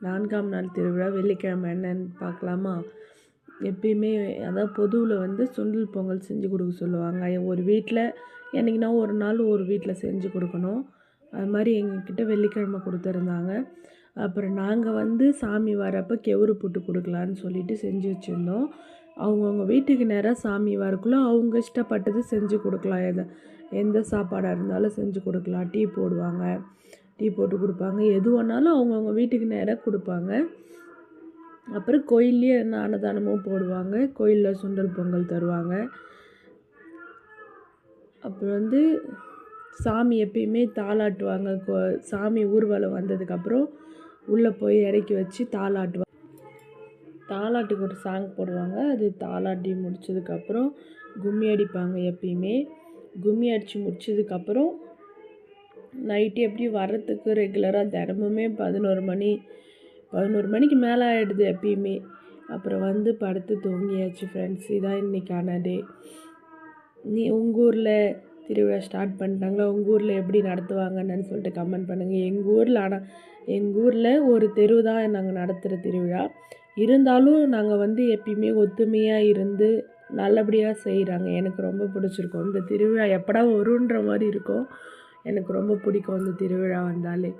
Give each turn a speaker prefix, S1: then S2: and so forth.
S1: 4ஆம் நாள் திருவிழா வெள்ளிக்கிழமை என்னன்னு பார்க்கலாமா? எப்பயுமே அதாவது பொதுவில் வந்து சுண்டல் பொங்கல் செஞ்சு கொடுக்க சொல்லுவாங்க. ஒரு வீட்டில் என்றைக்குனா ஒரு நாள் ஒரு வீட்டில் செஞ்சு கொடுக்கணும். அது மாதிரி எங்ககிட்ட வெள்ளிக்கிழமை கொடுத்துருந்தாங்க. அப்புறம் நாங்கள் வந்து சாமி வரப்போ கெவுரு புட்டு கொடுக்கலான்னு சொல்லிட்டு செஞ்சு வச்சுருந்தோம். அவங்கவுங்க வீட்டுக்கு நேராக சாமி வரக்குள்ளே அவங்க இஷ்டப்பட்டது செஞ்சு கொடுக்கலாம். எந்த சாப்பாடாக இருந்தாலும் செஞ்சு கொடுக்கலாம். டீ போடுவாங்க, டீ போட்டு கொடுப்பாங்க. எது வேணாலும் அவங்கவுங்க வீட்டுக்கு நேராக கொடுப்பாங்க. அப்புறம் கோயில்லேயே அன்னதானமும் போடுவாங்க. கோயிலில் சுண்டல் பொங்கல் தருவாங்க. அப்புறம் வந்து சாமி எப்பயுமே தாலாட்டுவாங்க. சாமி ஊர்வலம் வந்ததுக்கப்புறம் உள்ளே போய் இறக்கி வச்சு தாலாட்டுவாங்க. தாலாட்டுக்கு ஒரு சாங் போடுவாங்க. அது தாலாட்டி முடித்ததுக்கப்புறம் கும்மி அடிப்பாங்க. எப்பயுமே கும்மி அடித்து முடித்ததுக்கப்புறம் நைட்டு எப்படி வர்றதுக்கு ரெகுலராக தினமுமே 11 மணிக்கு மேலே ஆகிடுது எப்பயுமே. அப்புறம் வந்து படுத்து தூங்கியாச்சு ஃப்ரெண்ட்ஸ். இதான் இன்றைக்கான டே. உங்கள் ஊரில் திருவிழா ஸ்டார்ட் பண்ணிட்டாங்களா? உங்கள் ஊரில் எப்படி நடத்துவாங்கன்னு சொல்லிட்டு கமெண்ட் பண்ணுங்கள். எங்கள் ஊரில் ஒரு தெரு தான் நாங்கள் நடத்துகிற திருவிழா. இருந்தாலும் நாங்கள் வந்து எப்பயுமே ஒத்துமையாக இருந்து நல்லபடியாக செய்கிறாங்க. எனக்கு ரொம்ப பிடிச்சிருக்கும். இந்த திருவிழா எப்படா வருன்ற மாதிரி இருக்கும். எனக்கு ரொம்ப பிடிக்கும் இந்த திருவிழா வந்தாலே.